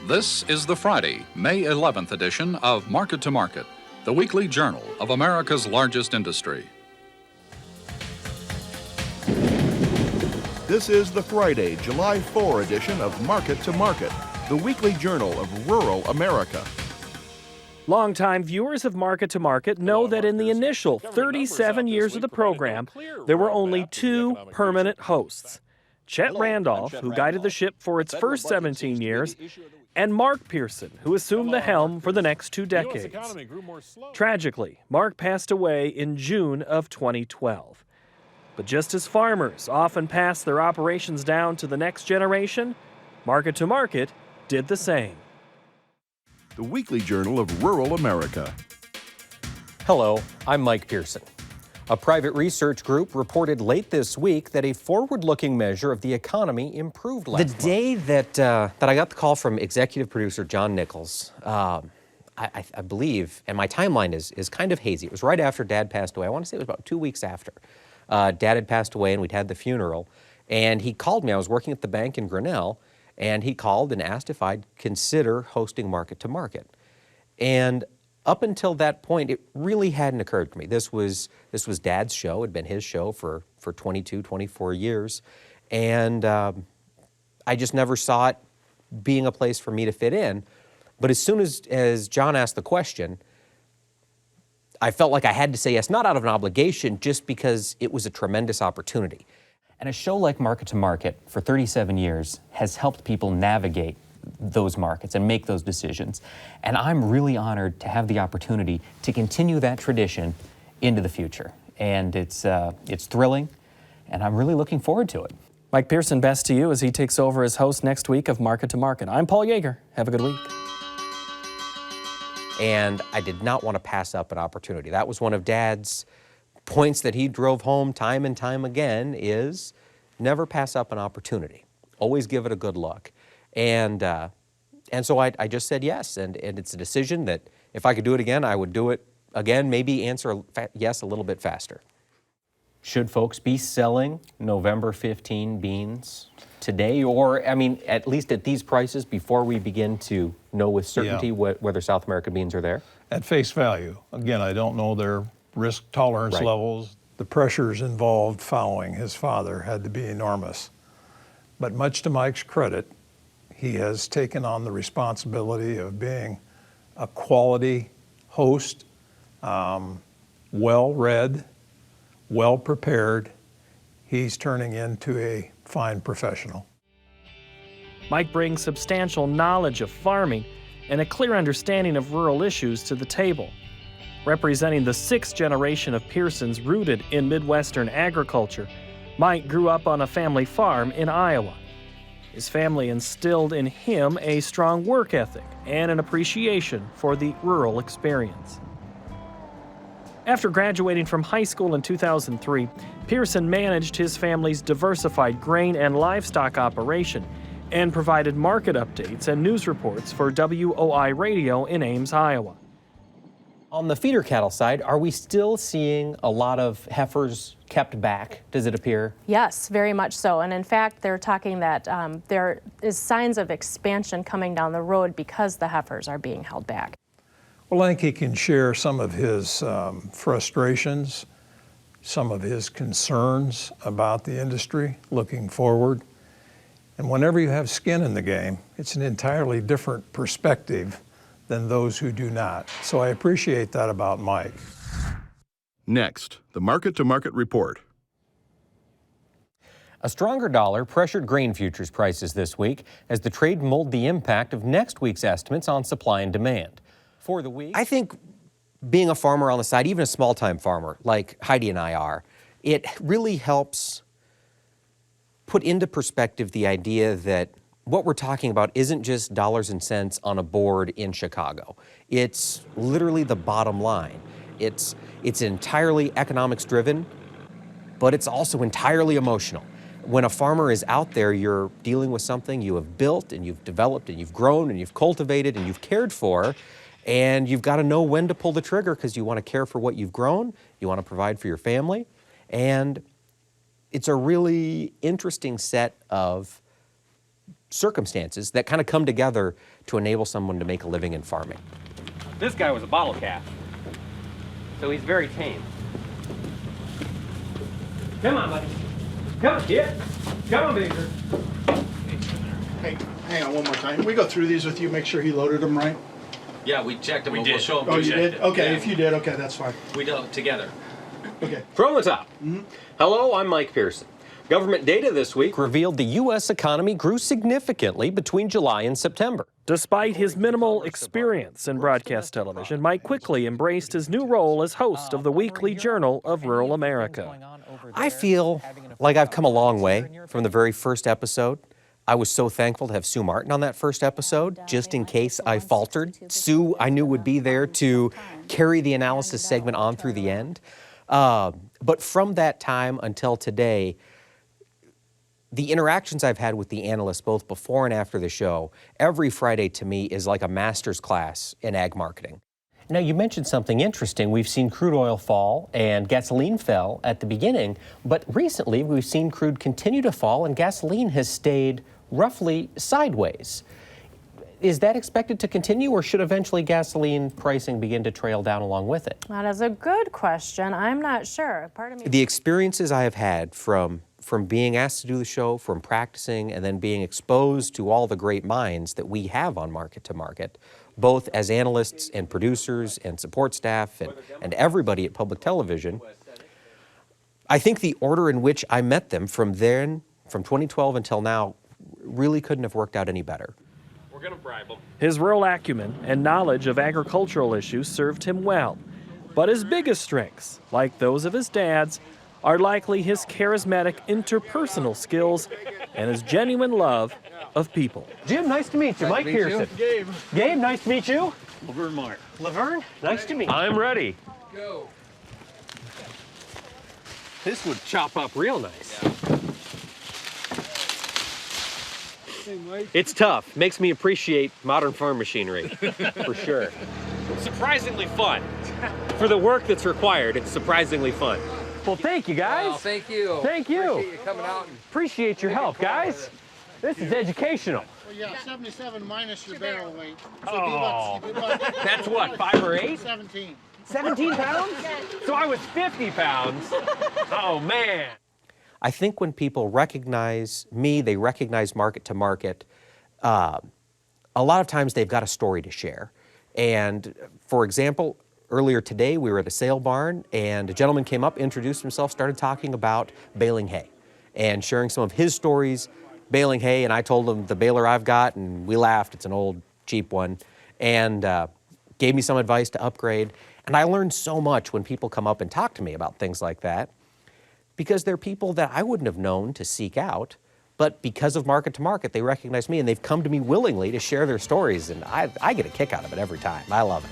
This is the Friday, May 11th edition of Market to Market, the weekly journal of America's largest industry. This is the Friday, July 4 edition of Market to Market, the weekly journal of rural America. Longtime viewers of Market to Market know that in the initial 37 years of the program, there were only two permanent hosts. Chet Randolph, who guided the ship for its first 17 years, and Mark Pearson, who assumed the helm for the next 2 decades. Tragically, Mark passed away in June of 2012. But just as farmers often pass their operations down to the next generation, Market to Market did the same. The weekly journal of rural America. Hello, I'm Mike Pearson. A private research group reported late this week that a forward-looking measure of the economy improved last month. The day that I got the call from executive producer John Nichols, I believe, and my timeline is kind of hazy. It was right after Dad passed away. I want to say it was about 2 weeks after. Dad had passed away and we'd had the funeral. And he called me. I was working at the bank in Grinnell, and he called and asked if I'd consider hosting Market to Market. And up until that point, it really hadn't occurred to me. This was Dad's show. It had been his show for 22, 24 years. And I just never saw it being a place for me to fit in. But as soon as John asked the question, I felt like I had to say yes, not out of an obligation, just because it was a tremendous opportunity. And a show like Market to Market for 37 years has helped people navigate those markets and make those decisions. And I'm really honored to have the opportunity to continue that tradition into the future. And it's thrilling, and I'm really looking forward to it. Mike Pearson, best to you as he takes over as host next week of Market to Market. I'm Paul Yeager. Have a good week. And I did not want to pass up an opportunity. That was one of Dad's points that he drove home time and time again, is never pass up an opportunity. Always give it a good look. And so I just said yes, and it's a decision that if I could do it again, I would do it again, maybe answer yes a little bit faster. Should folks be selling November 15 beans today, or, I mean, at least at these prices before we begin to know with certainty whether South American beans are there? At face value. Again, I don't know their risk tolerance levels. The pressures involved following his father had to be enormous. But much to Mike's credit, he has taken on the responsibility of being a quality host, well-read, well-prepared. He's turning into a fine professional. Mike brings substantial knowledge of farming and a clear understanding of rural issues to the table. Representing the 6th generation of Pearsons rooted in Midwestern agriculture, Mike grew up on a family farm in Iowa. His family instilled in him a strong work ethic and an appreciation for the rural experience. After graduating from high school in 2003, Pearson managed his family's diversified grain and livestock operation and provided market updates and news reports for WOI Radio in Ames, Iowa. On the feeder cattle side, are we still seeing a lot of heifers kept back, does it appear? Yes, very much so. And in fact, they're talking that there is signs of expansion coming down the road because the heifers are being held back. Well, I think he can share some of his frustrations, some of his concerns about the industry looking forward. And whenever you have skin in the game, it's an entirely different perspective than those who do not. So I appreciate that about Mike. Next, the Market to Market report. A stronger dollar pressured grain futures prices this week as the trade mulled the impact of next week's estimates on supply and demand. For the week, I think being a farmer on the side, even a small-time farmer like Heidi and I are, it really helps put into perspective the idea that what we're talking about isn't just dollars and cents on a board in Chicago. It's literally the bottom line. It's entirely economics driven, but it's also entirely emotional. When a farmer is out there, you're dealing with something you have built and you've developed and you've grown and you've cultivated and you've cared for, and you've got to know when to pull the trigger because you want to care for what you've grown, you want to provide for your family, and it's a really interesting set of circumstances that kind of come together to enable someone to make a living in farming. This guy was a bottle calf, so he's very tame. Come on, buddy. Come on, kid. Come on, Baker. Hey, hang on one more time. We go through these with you, make sure he loaded them right? Yeah, we checked them. We We'll did. show them. Oh, we you checked did? it. Okay, Yeah. if you did, okay, that's fine. We did it together. Okay. From the top. Hello, I'm Mike Pearson. Government data this week Revealed the U.S. economy grew significantly between July and September. Despite his minimal experience in broadcast television, Mike quickly embraced his new role as host of the weekly Journal of Rural America. I feel like I've come a long way from the very first episode. I was so thankful to have Sue Martin on that first episode, just in case I faltered. Sue, I knew, would be there to carry the analysis segment on through the end. But from that time until today, the interactions I've had with the analysts, both before and after the show, every Friday to me is like a master's class in ag marketing. Now, you mentioned something interesting. We've seen crude oil fall and gasoline fell at the beginning, but recently we've seen crude continue to fall and gasoline has stayed roughly sideways. Is that expected to continue, or should eventually gasoline pricing begin to trail down along with it? That is a good question. I'm not sure. Part of me. The experiences I have had from being asked to do the show, from practicing, and then being exposed to all the great minds that we have on Market to Market, both as analysts and producers and support staff and everybody at public television, I think the order in which I met them from 2012 until now, really couldn't have worked out any better. we're going to bribe him. His rural acumen and knowledge of agricultural issues served him well. But his biggest strengths, like those of his dad's, are likely his charismatic interpersonal skills and his genuine love of people. Jim, nice to meet you. Mike Pearson. Gabe. Gabe, nice to meet you. Laverne Mark. Laverne, nice to meet you. I'm ready. Go. This would chop up real nice. It's tough. Makes me appreciate modern farm machinery, for sure. Surprisingly fun. For the work that's required, it's surprisingly fun. Well, thank you, guys. Well, thank you. Thank you. Appreciate you coming out. Appreciate your help, guys. This is educational. Well, yeah, 77 minus your barrel weight. So Oh. it'd be about That's what, 5 or 8? 17. 17 pounds? So I was 50 pounds. Oh, man. I think when people recognize me, they recognize Market to Market, a lot of times they've got a story to share. And for example, earlier today we were at a sale barn and a gentleman came up, introduced himself, started talking about baling hay and sharing some of his stories baling hay, and I told him the baler I've got, and we laughed, it's an old cheap one, and gave me some advice to upgrade. And I learned so much when people come up and talk to me about things like that, because they're people that I wouldn't have known to seek out, but because of Market to Market, they recognize me and they've come to me willingly to share their stories, and I get a kick out of it every time. I love it.